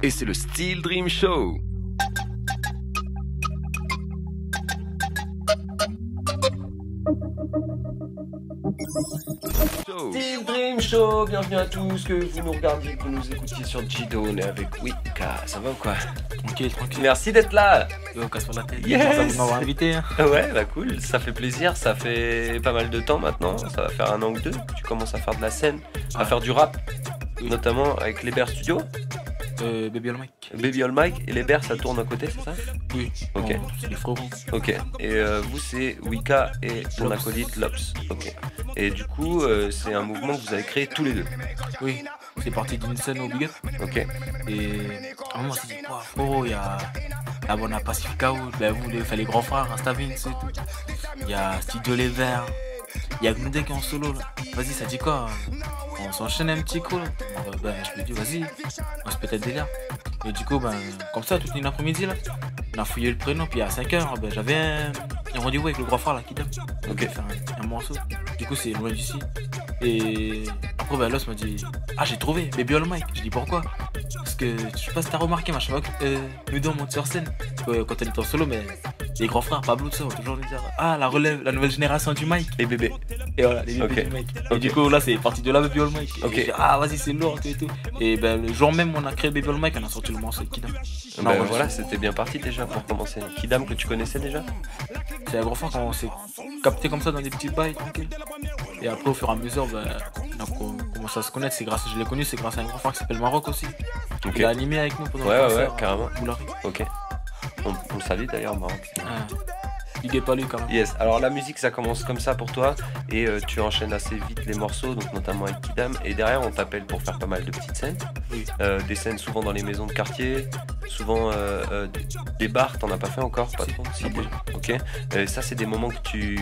et c'est le Steel Dream Show. Steel Dream Show, bienvenue à tous, que vous nous regardiez, que vous nous écoutiez sur G-Done et avec Wika, ça va ou quoi? Tranquille, tranquille. Merci d'être là. Yo, casse pas la tête. Yes. Merci de m'avoir invité. Hein. Ouais, bah cool, ça fait plaisir, ça fait pas mal de temps maintenant, ça va faire 1 an ou 2 que tu commences à faire de la scène, à faire du rap, Oui. notamment avec les Bears Studio. Baby All Mike. Baby All Mike et les Bears ça tourne à côté, c'est ça? Oui. Ok. Bon, c'est des frérots. Ok. Et vous c'est Wika et ton Lops. acolyte Lops. Ok. Et du coup c'est un mouvement que vous avez créé tous les deux. Oui. C'est parti d'une scène au Big Up. Ok. Et à un moment, on s'est dit, wow, frérot, il y a la bonne Pacifica, ben, vous, les grands frères, Instavins et tout. Il y a Studio Les Verts. Il y a Gnudek en solo là. Vas-y, ça dit quoi? On s'enchaîne un petit coup là. Ben, je lui dis, vas-y, on se peut-être délire. Et du coup, ben, comme ça, toute une après-midi là, on a fouillé le prénom. Puis à 5h, ben, j'avais un rendez-vous avec le grand frère là, Kidam. Ok. Faire un morceau. Du coup, c'est loin d'ici. Et après, ben, Loss m'a dit, ah, j'ai trouvé, Baby All Mike. Je dis, pourquoi? Parce que je sais pas si t'as remarqué, ma chaque fois que Nudo monte sur scène, quand elle est en solo, mais les grands frères, Pablo, tout ça, vont toujours nous dire, ah, la relève, la nouvelle génération du Mike. Les bébés. Et voilà, les bébés Ok. du Mike. Ok. Et du coup, là, c'est parti de là, Baby All Mike. Ok. Et j'ai dit, ah, vas-y, c'est lourd, tout et tout. Et ben, le jour même, on a créé Baby All Mike, on a sorti le morceau avec Kidam. Ben ouais, voilà, c'était bien parti déjà pour commencer. Kidam que tu connaissais déjà? C'est un grand frère quand on s'est capté comme ça dans des petits bails, tranquille. Et après, au fur et à mesure, ben, on a commencé à se connaître. C'est grâce, je l'ai connu, c'est grâce à un grand frère qui s'appelle Maroc aussi. Ok. Il a animé avec nous pendant Ouais, le ouais, concert, carrément. Boulari. Ok. On le salue d'ailleurs, Maroc. Ah, il est pas lui quand même. Yes, alors la musique ça commence comme ça pour toi et tu enchaînes assez vite les morceaux, donc notamment avec Kidam, et derrière on t'appelle pour faire pas mal de petites scènes, Oui. des scènes souvent dans les maisons de quartier, souvent des bars, t'en as pas fait encore, pas trop, si, pas. ok, ça c'est des moments que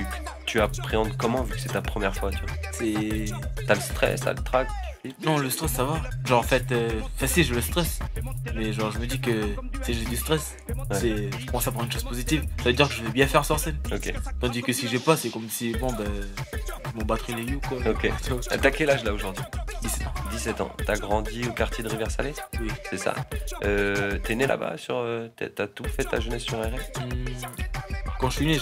tu appréhendes comment vu que c'est ta première fois, tu vois, C'est. t'as le stress, t'as le trac, tu flippes. Non, le stress ça va. Genre en fait, si, je le stress. Mais genre, je me dis que si j'ai du stress, je pense à prendre une chose positive. Ça veut dire que je vais bien faire sur scène. Ok, Tandis que si j'ai pas, c'est comme si, bon, ben, je m'en battrais les you quoi. ok. Tu vois, T'as quel âge là aujourd'hui? 17 ans. 17 ans, t'as grandi au quartier de Rivière-Salée? Oui. C'est ça. T'es né là-bas sur. T'as tout fait ta jeunesse sur RS? Quand je suis né,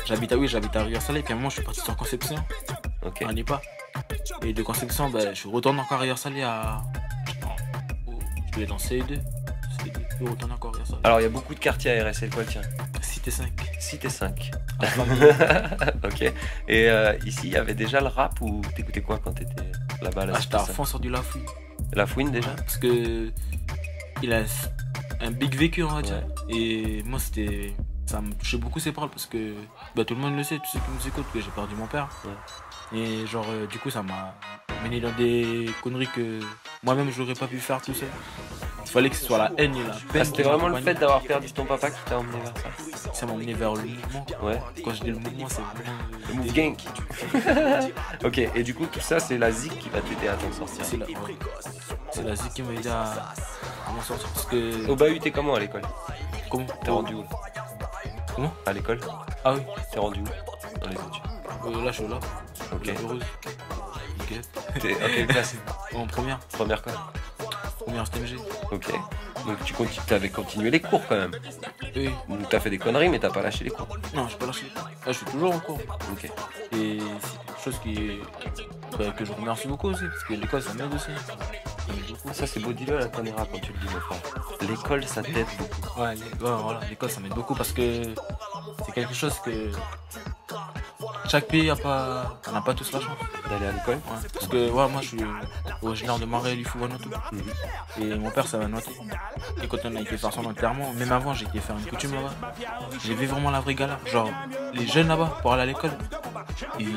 j'habite à Rivière-Salée. Puis à un moment, je suis parti sur Conception, Ok. à Nipa. Et de Conception, ben, je retourne encore à Rivière-Salée à. Je vais dans CE2. Je retourne encore à Rivière-Salée. Alors il y a beaucoup de quartiers à RS, c'est quoi le tien? Cité 5. Cité 5. À famille. Ok. Et ici, il y avait déjà le rap ou t'écoutais quoi quand t'étais là-bas là, Ah, j'étais à fond sur du Lafouine. La fouine déjà? Parce que il a un big vécu, on va dire. Ouais. Et moi, ça me touchait beaucoup ses paroles parce que bah, tout le monde le sait, tous ceux qui nous écoutent, que j'ai perdu mon père. Ouais. Et genre, du coup, ça m'a mené dans des conneries que moi-même, j'aurais pas pu faire tout seul. Il fallait que ce soit la haine et la peine. Ah, c'était qui vraiment le m'accompagnent. fait d'avoir perdu ton papa qui t'a emmené vers ça? Ça m'a emmené vers le mouvement. Ouais. Quand je dis le mouvement, c'est vraiment Le move gang. Ok, et du coup, tout ça, c'est la zik qui va t'aider à t'en sortir. C'est la zik qui m'a aidé à m'en sortir. Parce que. Au bahut, t'es comment à l'école? Comment T'es rendu où? Comment À l'école? Ah oui. T'es rendu où? Dans les études? Là, je suis là. Ok. Heureuse. Nickel. T'es en quelle classe? En première. Première quoi? Première STMG. Ok. Donc t'avais continué les cours quand même. Oui. Donc t'as fait des conneries, mais t'as pas lâché les cours. Non, je suis pas lâché. Là, je suis toujours en cours. Ok. Et c'est quelque chose que je remercie beaucoup aussi, parce que l'école ça m'aide aussi. Ça m'aide beaucoup. Ça c'est beau, dis-le à la caméra quand tu le dis, mon frère. L'école, ça t'aide beaucoup. Ouais, voilà, l'école ça m'aide beaucoup parce que c'est quelque chose que chaque pays n'a pas tous la chance. D'aller à l'école? Ouais. Parce que ouais, moi je suis originaire de Marais-Lifou, Vanuatu. Et mon père c'est Vanuatu. Et quand on a été faire son enterrement, même avant j'ai été faire une coutume là-bas. J'ai vu vraiment la vraie galère. Genre les jeunes là-bas pour aller à l'école, ils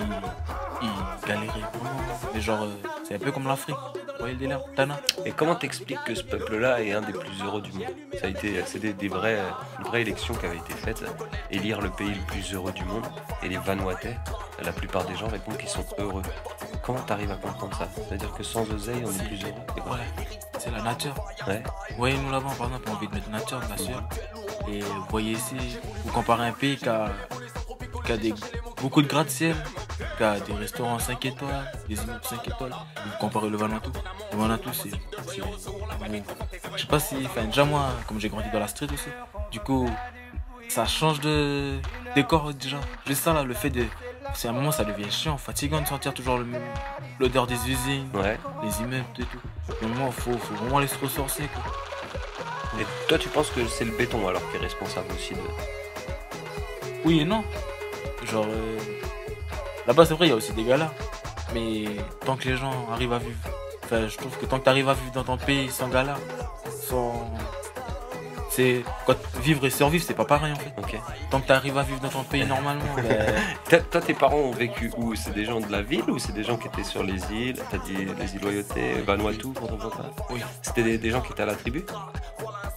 galéraient vraiment. Mais genre c'est un peu comme l'Afrique. Vous voyez le délire? Tana. Et comment t'expliques que ce peuple-là est un des plus heureux du monde? Ça a été, c'est une vraie élection qui avait été faite, élire le pays le plus heureux du monde, et les Vanuatais, la plupart des gens répondent qu'ils sont heureux. Comment t'arrives à comprendre ça? C'est-à-dire que sans oseille, on est plus heureux? Et quoi? Ouais, c'est la nature. Ouais. Vous voyez nous là-bas par exemple on vit de notre nature bien sûr. Et vous voyez ici, vous comparez un pays qui a beaucoup de gratte-ciel, Il y a des restaurants 5 étoiles, des immeubles 5 étoiles. Vous comparez le Vanuatu. Le Vanuatu, c'est. Je sais pas si. Enfin, déjà, moi, comme j'ai grandi dans la street aussi, du coup, ça change de décor déjà. Juste ça, là, le fait de. C'est à un moment, ça devient chiant, fatigant de sentir toujours l'odeur des usines, les immeubles et tout. À un moment, faut vraiment aller se ressourcer, quoi. Et toi, tu penses que c'est le béton alors qui est responsable aussi de. Oui et non. Genre, là-bas, c'est vrai, il y a aussi des galas. Mais tant que les gens arrivent à vivre. Enfin, je trouve que tant que tu arrives à vivre dans ton pays sans gala, sans. C'est. Vivre et survivre, c'est pas pareil en fait. Ok. Tant que tu arrives à vivre dans ton pays normalement. Toi, tes parents ont vécu où? C'est des gens de la ville ou c'est des gens qui étaient sur les îles? T'as dit les îles Loyauté, Vanuatu, pour ton papa? Oui. C'était des gens qui étaient à la tribu?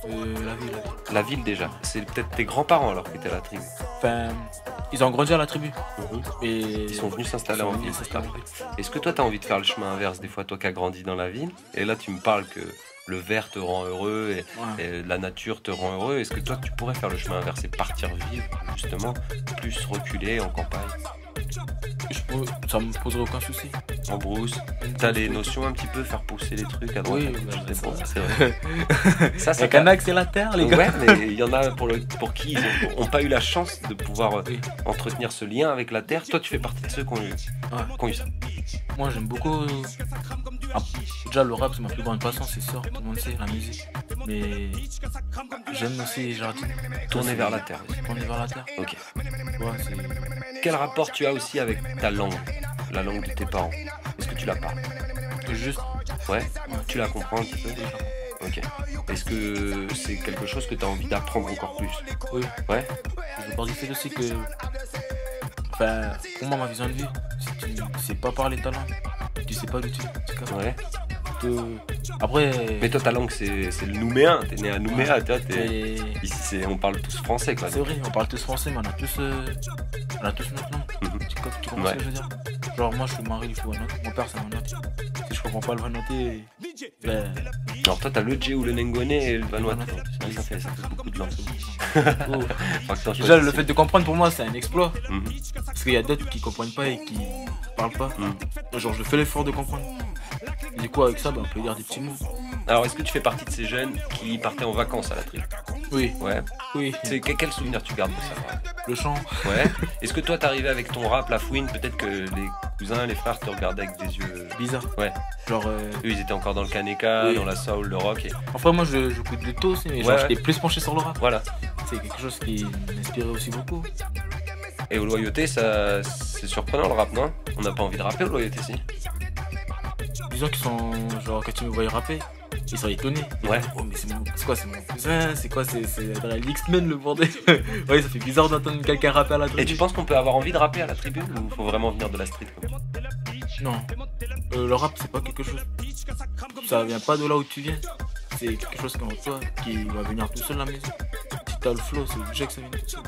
La ville. La ville déjà. C'est peut-être tes grands-parents alors qui étaient à la tribu. Enfin, ils ont grandi à la tribu. Et ils sont venus s'installer en ville. Est-ce que toi, tu as envie de faire le chemin inverse des fois, toi qui as grandi dans la ville? Et là, tu me parles que le vert te rend heureux et la nature te rend heureux. Est-ce que toi, tu pourrais faire le chemin inverse et partir vivre, justement, plus reculé en campagne? Ça me poserait aucun souci. En brousse, t'as les notions un petit peu, faire pousser les trucs à droite. Oui, c'est vrai. Ça, c'est qu'un accélérateur, les gars. Ouais, mais il y en a pour qui ils n'ont pas eu la chance de pouvoir entretenir ce lien avec la terre. Toi, tu fais partie de ceux qui ont eu ça. Moi, j'aime beaucoup. Déjà, le rap, c'est ma plus grande passion, c'est sûr. Tout le monde sait, la musique. Mais j'aime aussi jardiner. Tourner vers la terre. Tourner vers la terre. Ok. Ouais, quel rapport tu as aussi avec ta langue, la langue de tes parents? Est-ce que tu la parles? Juste. Ouais. Tu la comprends un petit peu? Ok. Est-ce que c'est quelque chose que tu as envie d'apprendre encore plus? Oui. Ouais. Je pars du fait aussi que. Enfin, pour moi, ma vision de vie, si tu sais pas parler ta langue, tu sais pas l'utiliser. Ouais. Après. Mais toi, ta langue, c'est le nouméen. T'es né à Nouméa, toi. Ici, on parle tous français, quoi. C'est vrai, on parle tous français, mais on a tous notre langue. Tu comprends ce que je veux dire? Genre, moi, je suis marié, il faut un autre. Mon père, c'est un autre. Si je comprends pas le Vanuatu, ben. Alors, toi, t'as le Dje ou le Nengone et le Vanuatu. Ça fait beaucoup de langues. Déjà, le fait de comprendre, pour moi, c'est un exploit. Parce qu'il y a d'autres qui comprennent pas et qui parlent pas. Genre, je fais l'effort de comprendre. Et du coup, avec ça, on peut dire des petits mots. Alors, est-ce que tu fais partie de ces jeunes qui partaient en vacances à la tribu? Oui. Ouais. Oui. Quel souvenir tu gardes de ça? Le chant. Ouais. Est-ce que toi, t'arrivais avec ton rap, la fouine, peut-être que les cousins, les frères te regardaient avec des yeux bizarres? Ouais. Genre. Eux, ils étaient encore dans le Kaneka, dans la soul, le rock. Enfin, moi, j'écoute de tout aussi, mais genre, j'étais plus penché sur le rap. Voilà. C'est quelque chose qui m'inspirait aussi beaucoup. Et au Loyauté, c'est surprenant le rap, non? On n'a pas envie de rapper au Loyauté, si? Disons qu'ils sont. Genre, quand tu me voyais rapper, ils sont étonnés. Ouais. Oh, mais c'est quoi, c'est mon cousin? C'est quoi, c'est l'X-Men, le bordel? Ouais, ça fait bizarre d'entendre quelqu'un rapper à la tribu. Et tu penses qu'on peut avoir envie de rapper à la tribu ou faut vraiment venir de la street comme ça? Non. Le rap, c'est pas quelque chose. Ça vient pas de là où tu viens. C'est quelque chose comme toi qui va venir tout seul la musique. Si t'as le flow, c'est obligé que ça vienne tout seul.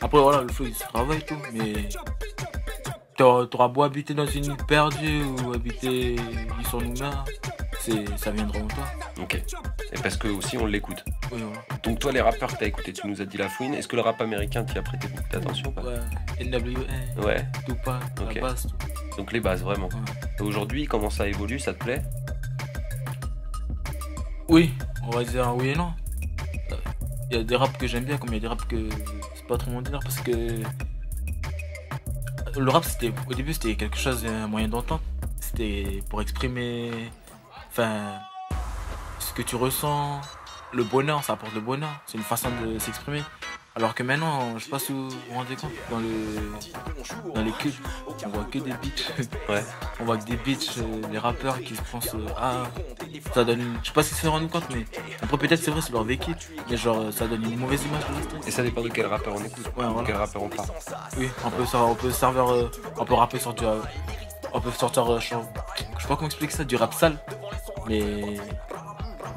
Après, voilà, le flow il se travaille et tout, mais. T'auras beau habiter dans une île perdue ou habiter sur Nouméa, ça viendra en toi. Ok. Et parce que aussi on l'écoute. Oui, voilà. Donc toi les rappeurs que t'as écouté, tu nous as dit La Fouine, est-ce que le rap américain t'y a prêté beaucoup d'attention? Ouais, NWA, ouais. Tupac, la base. Donc les bases vraiment. Ouais. Et aujourd'hui comment ça évolue, ça te plaît? Oui, on va dire oui et non. Il y a des raps que j'aime bien comme il y a des raps que c'est pas trop mon délire parce que le rap au début c'était quelque chose, un moyen d'entente. C'était pour exprimer ce que tu ressens, le bonheur, ça apporte le bonheur, c'est une façon de s'exprimer. Alors que maintenant, je sais pas si vous vous rendez compte, dans les clips, on voit que des beats. Ouais. On voit que des beats, les rappeurs qui se pensent ça donne une. Je sais pas si se rendent compte, mais après peut-être c'est vrai, c'est leur vécu, mais genre ça donne une mauvaise image de l'instant. Et ça dépend de quel rappeur on écoute, ouais, voilà. Quel rappeur on parle. Oui, on peut rapper sur du. On peut sortir, je sais pas comment expliquer ça, du rap sale, mais.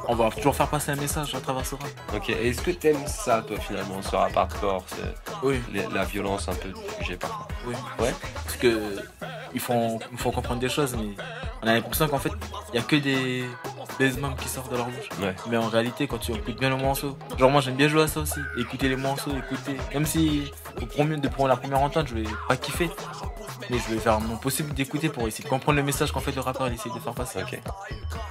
On va toujours faire passer un message à travers ce rap. Ok, et est-ce que t'aimes ça toi finalement, ce rap hardcore, oui. La violence un peu du sujet parfois? Oui. Ouais. Parce que ils font comprendre des choses, mais on a l'impression qu'en fait, il n'y a que des membres qui sortent de leur bouche. Ouais. Mais en réalité, quand tu écoutes bien le morceau, genre moi j'aime bien jouer à ça aussi, écouter les morceaux, même si pour la première entente, je vais pas kiffer. Mais je vais faire mon possible d'écouter pour essayer de comprendre le message qu'en fait le rappeur il essaie de faire passer. Ok.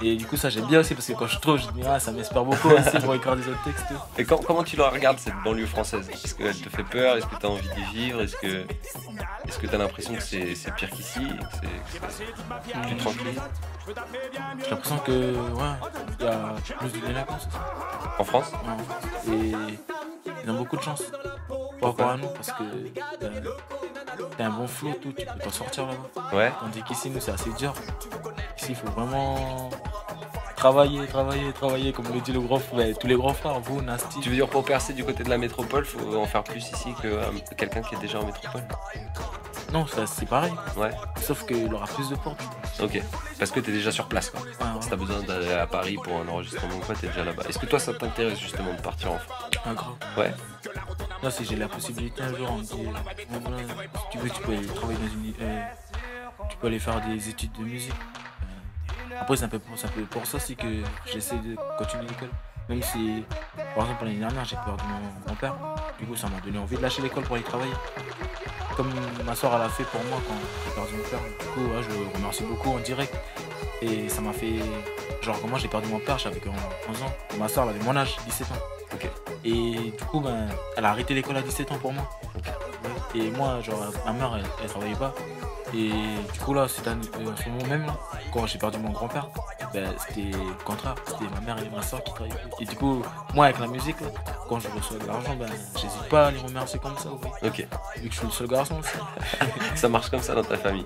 Et du coup ça j'aime bien aussi parce que quand je trouve, je dis ça m'espère beaucoup aussi pour écrire des autres textes. Et comment tu la regardes cette banlieue française? Est-ce qu'elle te fait peur? Est-ce que tu as envie d'y vivre? Est-ce que tu as l'impression que c'est pire qu'ici? Que c'est plus tranquille? J'ai l'impression que il y a plus de délinquance aussi. En France? Ouais. Et ils ont beaucoup de chance par rapport à nous parce que t'as un bon flow, tout, tu peux t'en sortir là-bas. Ouais. Tandis qu'ici, nous, c'est assez dur. Ici, il faut vraiment travailler, comme le dit le grand frère, tous les grands frères, vous, Nasty. Tu veux dire pour percer du côté de la métropole, faut en faire plus ici que quelqu'un qui est déjà en métropole? Non, c'est pareil. Ouais. Sauf qu'il aura plus de portes. Ok. Parce que t'es déjà sur place, quoi. Ouais. Si t'as besoin d'aller à Paris pour un enregistrement ou quoi, t'es déjà là-bas. Est-ce que toi, ça t'intéresse justement de partir en France? Grave. Ouais. Là, si j'ai la possibilité un jour, on me dit, voilà, si tu veux, tu peux aller travailler dans une. Tu peux aller faire des études de musique. Après, c'est un peu pour ça aussi que j'essaie de continuer l'école. Même si, par exemple, l'année dernière, j'ai perdu mon grand-père. Du coup, ça m'a donné envie de lâcher l'école pour aller travailler. Comme ma soeur elle a fait pour moi quand j'ai perdu mon père. Du coup, je le remercie beaucoup en direct. Et ça m'a fait. Genre, quand moi j'ai perdu mon père, j'avais 11 ans. Ma soeur, elle avait mon âge, 17 ans. Ok. Et du coup, elle a arrêté l'école à 17 ans pour moi. Ok. Et moi, genre, ma mère, elle travaillait pas. Et du coup, là, c'était en ce moment même, là, quand j'ai perdu mon grand-père, c'était le contraire. C'était ma mère et ma soeur qui travaillaient. Et du coup, moi, avec la musique, là, quand je reçois de l'argent, j'hésite pas à les remercier comme ça. Ouais. Ok. Vu que je suis le seul garçon aussi. Ça marche comme ça dans ta famille?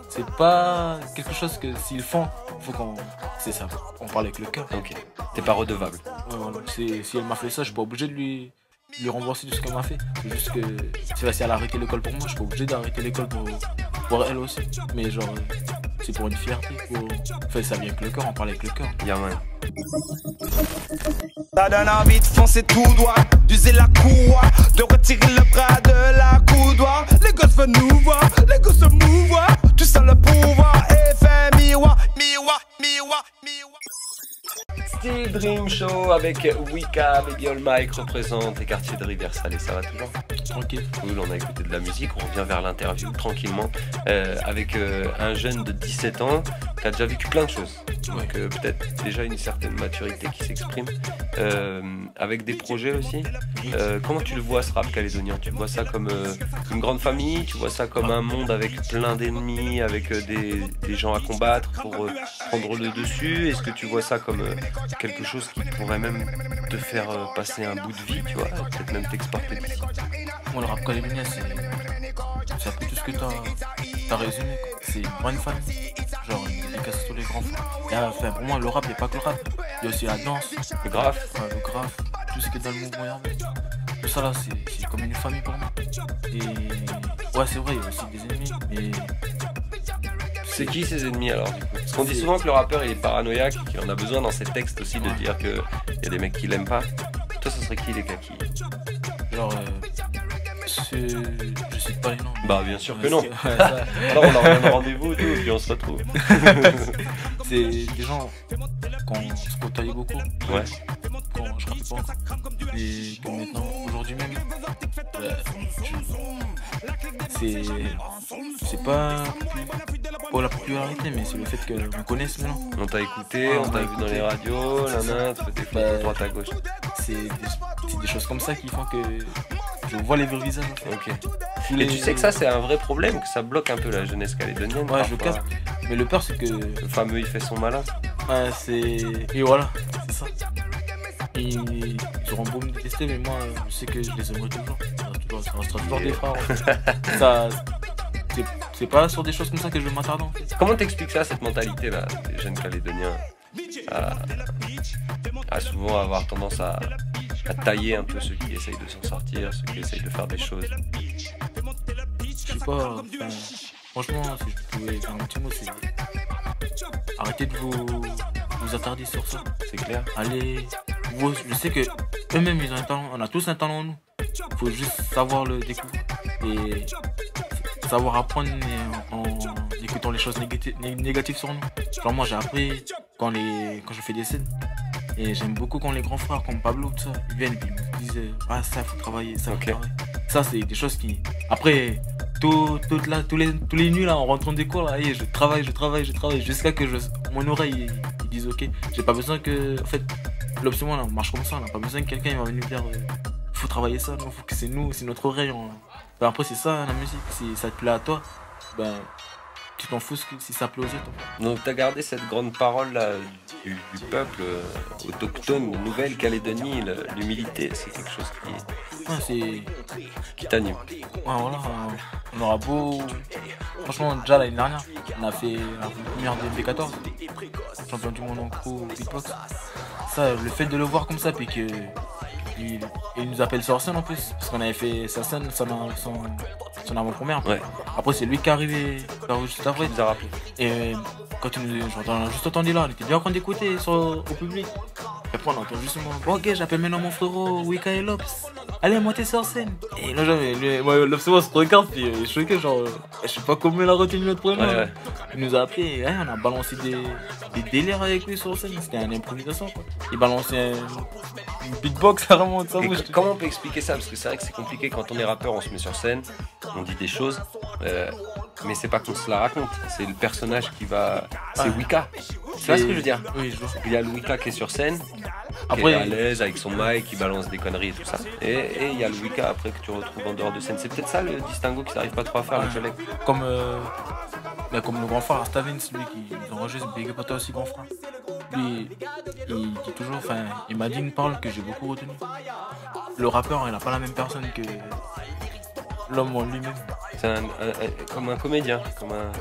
C'est pas quelque chose que s'ils font, faut qu'on. C'est ça, on parle avec le cœur. Ok. T'es pas redevable? Ouais, voilà. Si elle m'a fait ça, je suis pas obligé de lui rembourser de ce qu'elle m'a fait. C'est juste que si elle a arrêté l'école pour moi, je suis pas obligé d'arrêter l'école pour elle aussi. Mais genre, c'est pour une fierté. Enfin, ça vient avec le cœur, on parle avec le cœur. Y'a man. Ça donne envie de foncer tout droit, d'user la courroie, de retirer le bras de la coudoir. Les gosses veulent nous voir, les gosses se mouvoir. Tu sens le pouvoir, effet miroir, miroir, miroir, miroir. Still Dream Show avec Wika, Baby All Mike représente les quartiers de Rivière-Salée. Ça va toujours? Tranquille. Cool, on a écouté de la musique, on revient vers l'interview tranquillement avec un jeune de 17 ans qui a déjà vécu plein de choses. Donc peut-être déjà une certaine maturité qui s'exprime, avec des projets aussi. Comment tu le vois ce rap calédonien? Tu vois ça comme une grande famille? Tu vois ça comme un monde avec plein d'ennemis, avec des gens à combattre pour prendre le dessus? Est-ce que tu vois ça comme quelque chose qui pourrait même te faire passer un bout de vie, tu vois, peut-être même t'exporter d'ici? Moi, le rap calédonien, c'est un peu tout ce que t'as résumé. C'est une grande famille. Genre, il dédicace tous les grands frères. Enfin, pour moi, le rap, il n'y a pas que le rap. Il y a aussi la danse. Le graphe? Ouais, le graphe. Tout ce qui est dans le mouvement urbain. Tout ça là, c'est comme une famille pour moi. Et ouais, c'est vrai, il y a aussi des ennemis. Mais c'est qui ses ennemis alors du coup? Parce qu'on dit souvent que le rappeur il est paranoïaque, qu'il en a besoin dans ses textes aussi de dire qu'il y a des mecs qui l'aiment pas. Toi, ce serait qui les kakis? Genre, je sais pas les noms. Bah bien sûr que non. Alors on a un rendez-vous et puis on se retrouve. C'est des gens qu'on se côtoyait beaucoup. Ouais. Quand je rappelle pas encore. Et que maintenant, aujourd'hui même, c'est pas la popularité, mais c'est le fait qu'on connaisse maintenant. On t'a écouté, on t'a vu dans les radios, nana, tu fais des photos à droite à gauche. C'est des choses comme ça qui font que je vois les vrais visages. Ok. Et tu sais que ça c'est un vrai problème, que ça bloque un peu la jeunesse calédonienne. Ouais, je capte. Mais le peur c'est que le fameux il fait son malin. Ouais, et voilà, c'est ça. Et ils auront beau me détester, mais moi je sais que je les aimerai toujours. Ça restera toujours des frères. En fait. Ça, c'est pas sur des choses comme ça que je vais m'attarder en fait. Comment t'expliques ça, cette mentalité là des jeunes calédoniens à souvent avoir tendance à tailler un peu ceux qui essayent de s'en sortir, ceux qui essayent de faire des choses? Je sais pas, franchement, si je pouvais faire un petit mot, c'est arrêtez de vous attarder sur ça. C'est clair. Allez, je sais que eux-mêmes ils ont un talent, on a tous un talent en nous. Faut juste savoir le découvrir et savoir apprendre en écoutant les choses négatives sur nous. Genre moi j'ai appris quand je fais des scènes, Et j'aime beaucoup quand les grands frères comme Pablo, tout ça, ils viennent et puis ils me disent ah ça faut travailler, ça faut travailler. Ça c'est des choses qui... Après, tous les nuits là, en rentrant des cours là, et je travaille jusqu'à que mon oreille ils disent ok. J'ai pas besoin que... En fait, l'option là, on marche comme ça, on n'a pas besoin que quelqu'un va venir dire faut travailler ça, non, faut que c'est nous, c'est notre oreille. Ben, après c'est ça la musique, si ça te plaît à toi, ben... Tu t'en fous si ça plaît aux autres. Donc tu as gardé cette grande parole là du peuple autochtone, Nouvelle-Calédonie, l'humilité, c'est quelque chose qui t'anime. Ouais, voilà, on aura beau... Franchement, déjà l'année dernière, on a fait la première de MP14, champion du monde en pro beatbox. Ça, le fait de le voir comme ça, puis que il nous appelle sur scène en plus, parce qu'on avait fait sa scène, son avant-première. Ouais. Après c'est lui qui est arrivé juste après. Il nous a rappelé. Et quand on a juste entendu là, on était bien en train d'écouter au public. Et après on entend justement, bon ok j'appelle maintenant mon frérot Wika et Lops. Allez montez sur scène. Et là Lops moi se regarde puis je suis choqué genre, je sais pas comment il a retenu notre prénom. Ouais. Il nous a appelé, on a balancé des délires avec lui sur scène, c'était une improvisation quoi. Il balançait une beatbox carrément de sa bouche. Comment on peut expliquer ça? Parce que c'est vrai que c'est compliqué quand on est rappeur, on se met sur scène, on dit des choses, mais c'est pas qu'on se la raconte, c'est le personnage qui va... C'est Wika. Tu vois ce que je veux dire? Oui, je vois. Il y a le Wika qui est sur scène, qui est à l'aise avec son mic, qui balance des conneries et tout ça. Et il y a le Wika après que tu retrouves en dehors de scène. C'est peut-être ça le distinguo qui n'arrive pas trop à faire, le collègue. Comme le grand frère Stavin, celui qui nous enregistre, Big Up à toi aussi grand frère. Lui, il dit toujours, il m'a dit une parole que j'ai beaucoup retenue. Le rappeur, il n'a pas la même personne que l'homme en lui-même. C'est comme un comédien, comme un...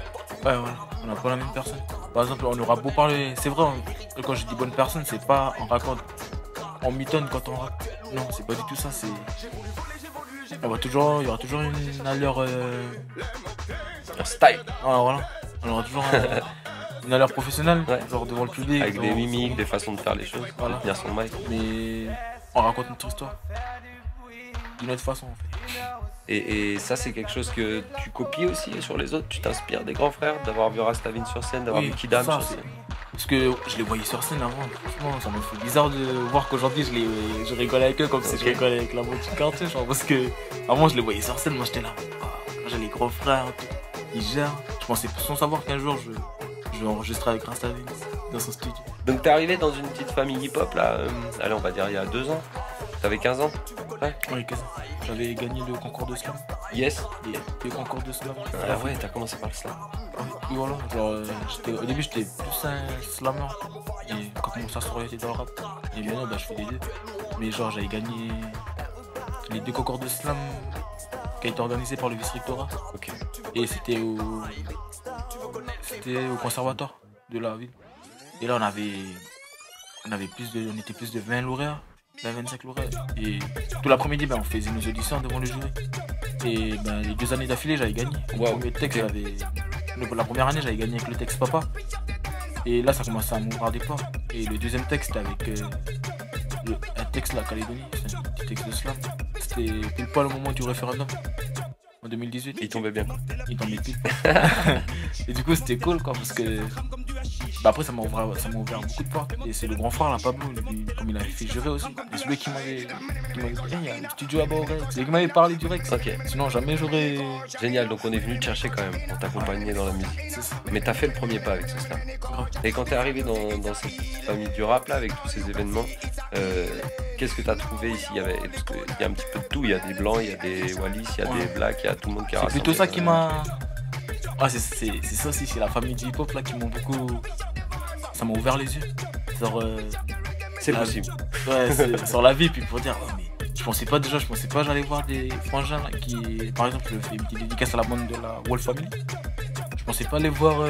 Ouais, voilà, on n'a pas la même personne. Par exemple, on aura beau parler, c'est vrai, quand je dis bonne personne, c'est pas on raconte, on mitonne quand on raconte. Non, c'est pas du tout ça, c'est... Il y aura toujours une allure... Un style. Ah, voilà, on aura toujours une allure professionnelle, genre devant le public. Avec des mimiques, des façons de faire les choses, voilà. De tenir son mic. Mais on raconte notre histoire d'une autre façon en fait. Et ça c'est quelque chose que tu copies aussi sur les autres, tu t'inspires des grands frères, d'avoir vu Rastavin sur scène, d'avoir vu Kidam sur scène. Parce que je les voyais sur scène avant, franchement ça me fait bizarre de voir qu'aujourd'hui je rigole avec eux comme si je rigolais avec la moitié du quartier, genre parce que avant je les voyais sur scène, moi j'étais là, j'ai les grands frères, ils gèrent, je pensais sans savoir qu'un jour je vais enregistrer avec Rastavin dans son studio. Donc t'es arrivé dans une petite famille hip-hop là, allez on va dire il y a 2 ans, t'avais 15 ans? Ouais, 15 ans. J'avais gagné le concours de slam. Yes. Le concours de slam. Ah ouais, t'as commencé par le slam. Oui, voilà. Genre, au début, j'étais plus un slammer. Et quand mon sensor était dans le rap, et maintenant, je fais les deux. Mais genre, j'avais gagné les 2 concours de slam qui a été organisé par le vice-rectorat. Ok. Et c'était au conservatoire de la ville. Et là, on était plus de 20 lauréats. 25 lauréats. Et tout l'après-midi, on faisait nos auditions devant le jury. Et les 2 années d'affilée, j'avais gagné. Premier texte, la première année, j'avais gagné avec le texte Papa. Et là, ça commençait à m'ouvrir des portes. Et le deuxième texte, avec un texte la Calédonie, c'est un petit texte de slam. C'était pile pas le moment du référendum. En 2018. Il tombait bien. Il tombait pile. Et du coup, c'était cool, quoi, parce que... après, ça m'a ouvert beaucoup de portes. Et c'est le grand frère, là, Pablo, comme il avait fait jurer aussi. Et c'est lui qui m'avait dit, il y a un studio là-bas au Rex. C'est lui qui m'avait parlé du Rex. Ok. Sinon, jamais j'aurais... Génial, donc on est venu te chercher quand même pour t'accompagner dans la musique. C'est ça. Mais t'as fait le premier pas avec ce slam. Et quand t'es arrivé dans cette famille du rap là, avec tous ces événements, qu'est-ce que t'as trouvé ici? Parce qu'il y a un petit peu de tout, il y a des blancs, il y a des Wallis, il y a des blacks, il y a tout le monde qui a rassemblé. C'est plutôt ça qui m'a... Ouais, c'est ça aussi, c'est la famille du hip-hop là qui m'ont beaucoup... Ça m'a ouvert les yeux. Genre... c'est possible. Ouais, sur la vie, puis pour dire... mais je pensais pas j'allais voir des frangins là qui... Par exemple, je fais une petite dédicace à la bande de la Wolf Family. Je pensais pas les voir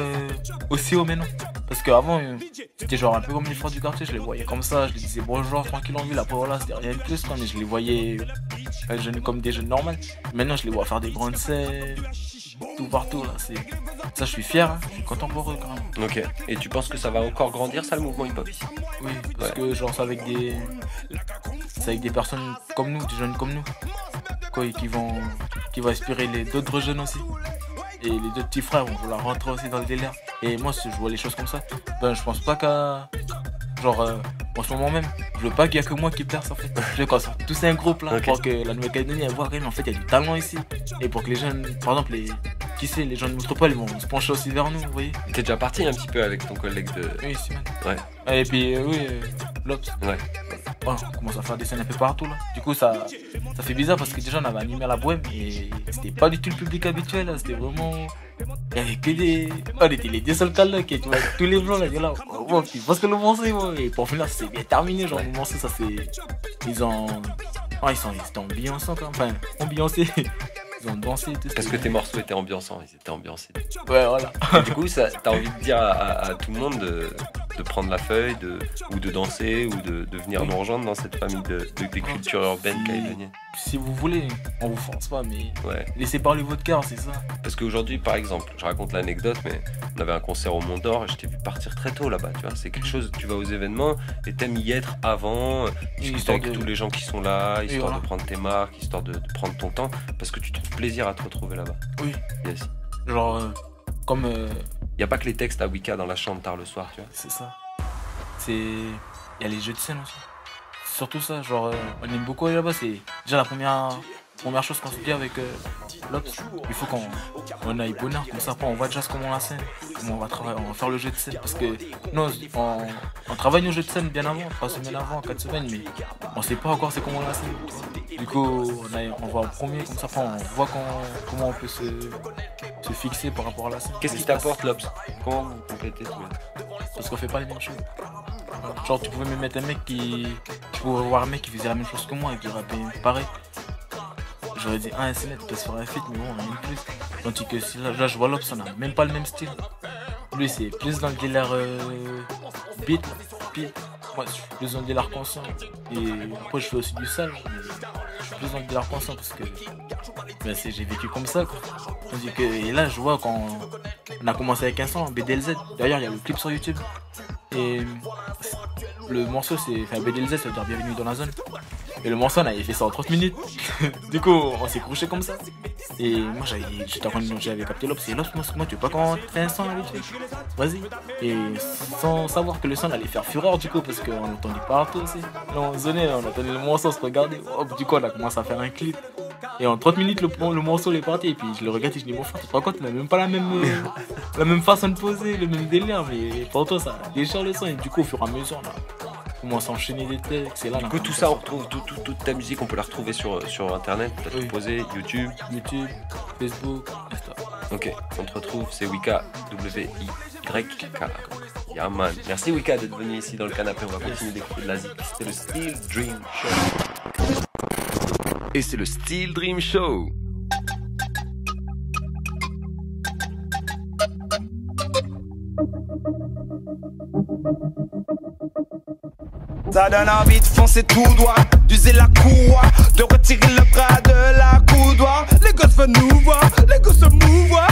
aussi haut maintenant. Parce qu'avant, c'était genre un peu comme les frères du quartier, je les voyais comme ça, je les disais bonjour, tranquille en ville, après voilà, c'était rien de plus, mais je les voyais comme des jeunes normaux. Maintenant, je les vois faire des grandes scènes, tout partout, là, ça, je suis fier, hein. Je suis content pour eux quand même. Ok, et tu penses que ça va encore grandir, ça, le mouvement hip-hop ici? Oui, parce que genre, c'est avec des personnes comme nous, des jeunes comme nous, quoi, qui vont inspirer d'autres jeunes aussi. Et les 2 petits frères vont vouloir rentrer aussi dans le délire. Et moi, si je vois les choses comme ça, je pense pas qu'à... Genre, en ce moment même, je veux pas qu'il y a que moi qui perce en fait. Je veux qu'on sorte tous un groupe là, pour que la Nouvelle-Calédonie voit quand même en fait il y a du talent ici. Et pour que les jeunes, par exemple les gens de métropole ils vont se pencher aussi vers nous, vous voyez. T'es déjà parti un petit peu avec ton collègue de... Oui, Simon. Ouais. Et puis oui, Lops. Ouais. On commence à faire des scènes un peu partout là. Du coup ça fait bizarre parce que déjà on avait animé à la Bohème et c'était pas du tout le public habituel là, c'était vraiment... Il y avait que des... On était les deux seuls calocs et tu vois, tous les blancs là, ils étaient là. Oh, parce que le morceau, et pour finir c'est bien terminé, genre le morceau ça c'est... Ils ont... Ouais, ils étaient ambiançants quand même, enfin ambiancés. Ils ont dansé et tout. Parce que tes morceaux étaient ambiançants, ils étaient ambiancés. Ouais, voilà. Et du coup, t'as envie de dire à tout le monde de prendre la feuille, ou de danser, ou de venir nous rejoindre dans cette famille des cultures urbaines calédoniennes. Si vous voulez, on vous force pas, mais ouais. Laissez parler votre cœur, c'est ça. Parce qu'aujourd'hui, par exemple, je raconte l'anecdote, mais on avait un concert au Mont d'Or et je t'ai vu partir très tôt là-bas, tu vois. C'est quelque chose, tu vas aux événements et t'aimes y être avant, discuter avec tous les gens qui sont là, histoire de prendre tes marques, histoire de prendre ton temps, parce que tu te fais plaisir à te retrouver là-bas. Oui. Yes. Genre, comme... Y a pas que les textes à Wicca dans la chambre tard le soir, tu vois. C'est ça. Il y a les jeux de scène aussi. Surtout ça, genre, on aime beaucoup aller là-bas, c'est déjà la première chose qu'on se dit avec Lops. Il faut qu'on aille bonheur, comme ça, après on voit déjà comment la scène, comment on va travailler, on va faire le jeu de scène. Parce que nous, on travaille nos jeux de scène bien avant, 3 semaines avant, 4 semaines, mais on sait pas encore c'est comment la scène. Du coup, on va en premier, comme ça, après on voit comment on peut se fixer par rapport à la scène. Qu'est-ce qui t'apporte Lops? Comment vous complétez tout? Parce qu'on fait pas les mêmes choses. Genre tu pouvais me mettre un mec tu pouvais voir un mec qui faisait la même chose que moi et qui rappait pareil. J'aurais dit c'est net, peut se faire un feat, mais bon on a une plus. Tandis que si là je vois Lops, on a même pas le même style. Lui c'est plus dans le délire beat. Moi je suis plus dans le délire conscient. Et après je fais aussi du sale, mais je suis plus dans le délire conscient parce que j'ai vécu comme ça quoi. Tandis que, et là je vois quand on a commencé avec un son, BDLZ. D'ailleurs il y a le clip sur YouTube. Et le morceau c'est... Enfin BDLZ ça veut dire bienvenue dans la zone. Et le morceau on avait fait ça en 30 minutes. Du coup on s'est couché comme ça. Et moi j'avais capté Lops. Et Lops moi tu veux pas quand tu fais un son avec lui? Vas-y. Et sans savoir que le son allait faire fureur du coup parce qu'on entendait partout aussi. Là on zonnait, on attendait le morceau, on se regardait. Hop, du coup on a commencé à faire un clip. Et en 30 minutes, le morceau est parti. Et puis je le regarde et je dis, mon frère, tu te rends compte, on n'a même pas la même façon de poser, le même délire. Mais pour toi, ça déchire le son. Et du coup, au fur et à mesure, on commence à enchaîner des textes. Et là, du coup, tout ça, on retrouve toute ta musique, on peut la retrouver sur internet. T'as tout posé, YouTube, Facebook, Insta. Ok, on te retrouve, c'est Wicca, W-I-Y-K. Yeah, man. Merci Wicca d'être venu ici dans le canapé. On va continuer d'écouter de l'Asie. C'était le Steel Dream Show. Et c'est le Steel Dream Show. Ça donne envie de foncer tout droit, d'user la courroie, de retirer le bras de la coudoir. Les gosses veulent nous voir, les gosses se mouvoir.